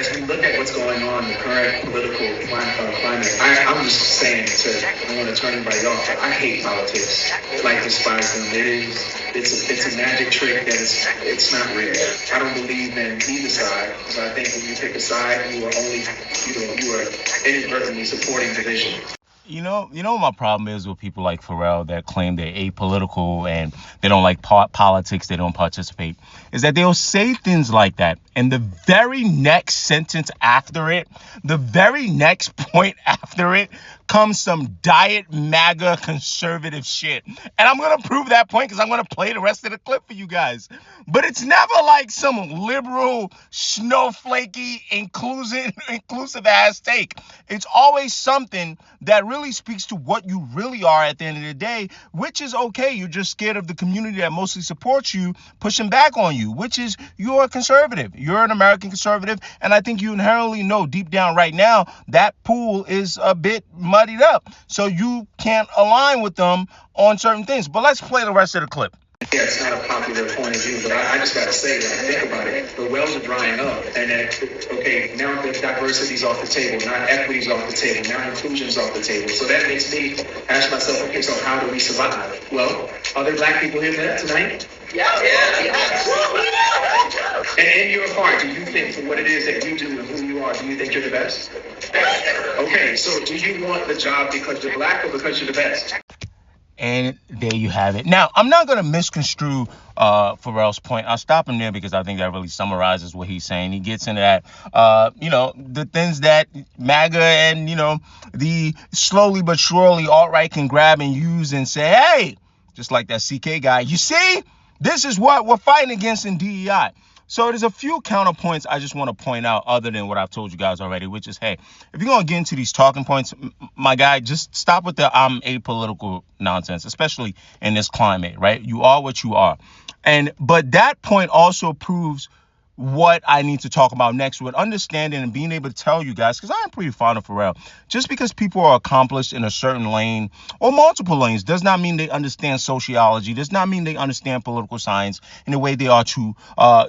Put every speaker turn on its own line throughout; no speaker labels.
as we look at what's going on in the current political climate, I'm just saying I don't want to turn anybody off, but I hate politics. Like, despise them. It's a magic trick that it's not real. I don't believe in either side. So I think when you pick a side, you are inadvertently supporting division.
What my problem is with people like Pharrell that claim they're apolitical and they don't like politics, they don't participate, is that they'll say things like that, and the very next sentence after it, the very next point after it, comes some diet MAGA conservative shit. And I'm going to prove that point because I'm going to play the rest of the clip for you guys. But it's never like some liberal, snowflakey, inclusive ass take. It's always something that really speaks to what you really are at the end of the day, which is okay. You're just scared of the community that mostly supports you pushing back on you, which is you're a conservative. You're an American conservative. And I think you inherently know deep down right now that pool is a bit muddied up. So you can't align with them on certain things. But let's play the rest of the clip.
Yeah, it's not a popular point of view, but I just got to say, think about it. The wells are drying up, and okay, now the diversity's off the table, now equity's off the table, now inclusion's off the table. So that makes me ask myself, okay, so how do we survive? Well, are there black people here tonight? Yeah. And in your heart, do you think for what it is that you do and who you are, do you think you're the best? Okay, so do you want the job because you're black or because you're the best?
And there you have it. Now, I'm not going to misconstrue Pharrell's point. I'll stop him there because I think that really summarizes what he's saying. He gets into that, the things that MAGA and, the slowly but surely alt-right can grab and use and say, hey, just like that CK guy, you see, this is what we're fighting against in DEI. So there's a few counterpoints I just want to point out other than what I've told you guys already, which is, hey, if you're going to get into these talking points, my guy, just stop with the I'm apolitical nonsense, especially in this climate, right? You are what you are. But that point also proves what I need to talk about next with understanding and being able to tell you guys, because I am pretty fond of Pharrell. Just because people are accomplished in a certain lane or multiple lanes does not mean they understand sociology, does not mean they understand political science in a way they are to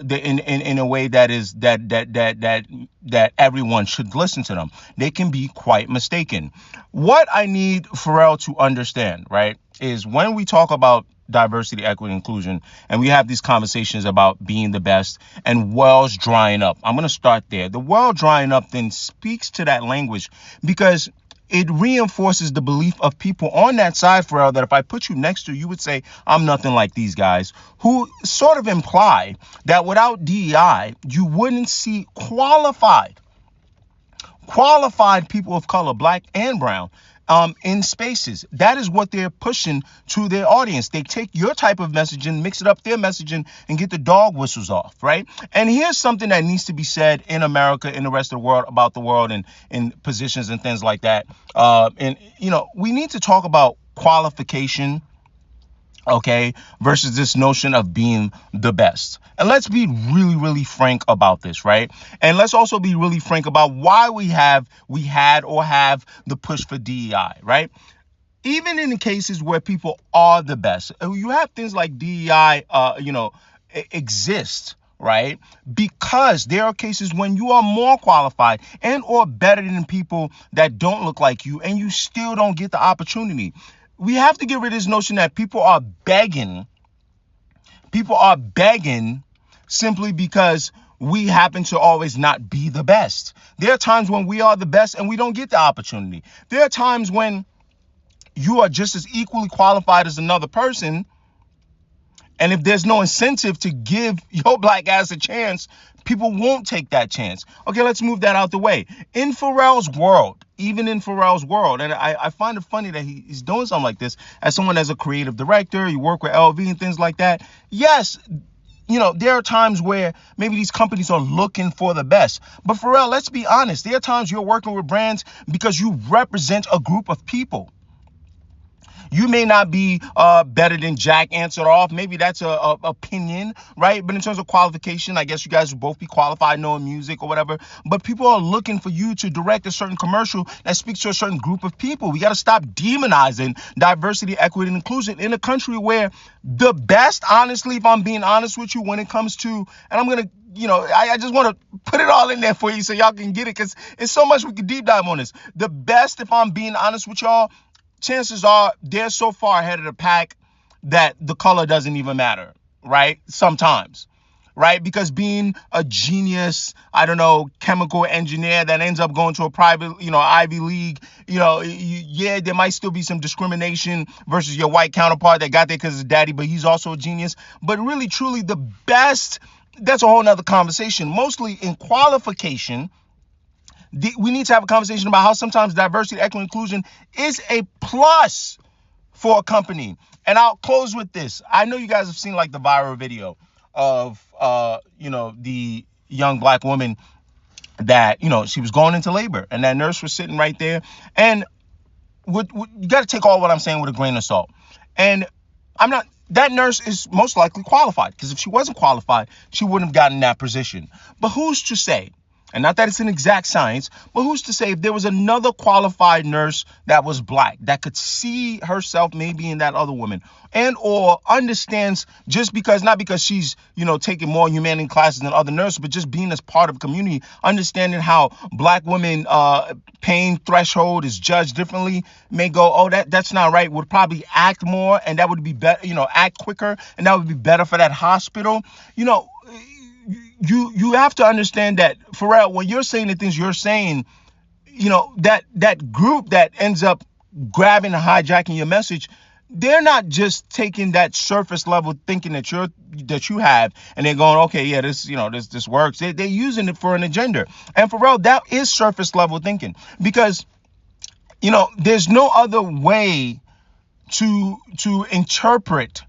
in a way that is that everyone should listen to them. They can be quite mistaken. What I need Pharrell to understand, right, is when we talk about diversity, equity, inclusion, and we have these conversations about being the best and wells drying up. I'm going to start there. The well drying up then speaks to that language because it reinforces the belief of people on that side, Pharrell, that if I put you next to, you would say, I'm nothing like these guys, who sort of imply that without DEI, you wouldn't see qualified people of color, black and brown, in spaces. That is what they're pushing to their audience. They take your type of messaging, mix it up their messaging, and get the dog whistles off, right? And here's something that needs to be said in America, in the rest of the world, about the world and in positions and things like that. We need to talk about qualification, okay, versus this notion of being the best. And let's be really, really frank about this, right? And let's also be really frank about why we had or have the push for DEI, right? Even in the cases where people are the best, you have things like DEI, exist, right? Because there are cases when you are more qualified and or better than people that don't look like you, and you still don't get the opportunity. We have to get rid of this notion that people are begging simply because we happen to always not be the best. There are times when we are the best and we don't get the opportunity. There are times when you are just as equally qualified as another person, and if there's no incentive to give your black ass a chance, people won't take that chance. Okay, let's move that out the way. In Pharrell's world, and I find it funny that he's doing something like this as someone as a creative director, you work with LV and things like that. Yes, there are times where maybe these companies are looking for the best. But Pharrell, let's be honest. There are times you're working with brands because you represent a group of people. You may not be better than Jack answered off. Maybe that's a opinion, right? But in terms of qualification, I guess you guys would both be qualified knowing music or whatever. But people are looking for you to direct a certain commercial that speaks to a certain group of people. We got to stop demonizing diversity, equity, and inclusion in a country where the best, honestly, if I'm being honest with you, when it comes to, and I'm going to I just want to put it all in there for you so y'all can get it, because it's so much we could deep dive on this. The best, if I'm being honest with y'all, chances are they're so far ahead of the pack that the color doesn't even matter, right? Sometimes, right? Because being a genius, I don't know, chemical engineer that ends up going to a private, Ivy League, yeah, there might still be some discrimination versus your white counterpart that got there because his daddy, but he's also a genius. But really, truly, the best, that's a whole nother conversation. Mostly in qualification, we need to have a conversation about how sometimes diversity, equity, inclusion is a plus for a company. And I'll close with this. I know you guys have seen like the viral video of, the young black woman that, she was going into labor and that nurse was sitting right there. And you got to take all what I'm saying with a grain of salt. And that nurse is most likely qualified, because if she wasn't qualified, she wouldn't have gotten that position. But who's to say? And not that it's an exact science, but who's to say if there was another qualified nurse that was black that could see herself maybe in that other woman, and or understands, just because, not because she's, taking more humanity classes than other nurses, but just being as part of a community, understanding how black women pain threshold is judged differently, may go, oh, that's not right, would probably act more, and that would be better, act quicker, and that would be better for that hospital. You have to understand that, Pharrell, when you're saying the things you're saying, that group that ends up grabbing and hijacking your message, they're not just taking that surface level thinking that you have, and they're going, okay, yeah, this works. They're using it for an agenda. And Pharrell, that is surface level thinking, because there's no other way to interpret,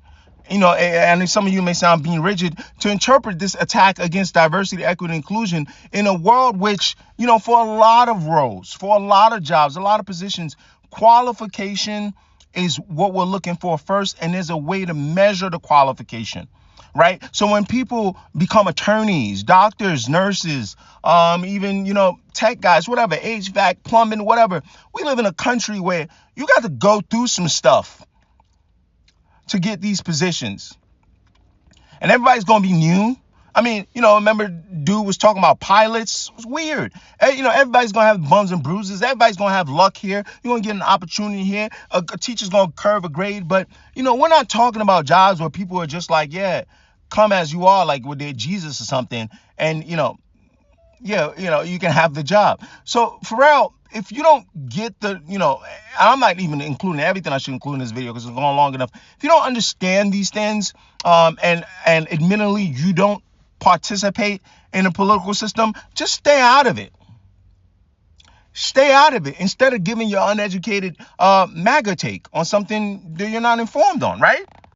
and some of you may sound being rigid, to interpret this attack against diversity, equity, and inclusion in a world which, for a lot of roles, for a lot of jobs, a lot of positions, qualification is what we're looking for first, and there's a way to measure the qualification, right? So when people become attorneys, doctors, nurses, even, tech guys, whatever, HVAC, plumbing, whatever, we live in a country where you got to go through some stuff to get these positions. And everybody's going to be new. I mean, remember dude was talking about pilots. It was weird. Everybody's going to have bumps and bruises. Everybody's going to have luck here. You're going to get an opportunity here. A teacher's going to curve a grade. But, we're not talking about jobs where people are just like, yeah, come as you are, like with their Jesus or something. And, you can have the job. So, Pharrell, if you don't get I'm not even including everything I should include in this video because it's going long enough. If you don't understand these things, and admittedly you don't participate in the political system, just stay out of it. Stay out of it instead of giving your uneducated MAGA take on something that you're not informed on, right?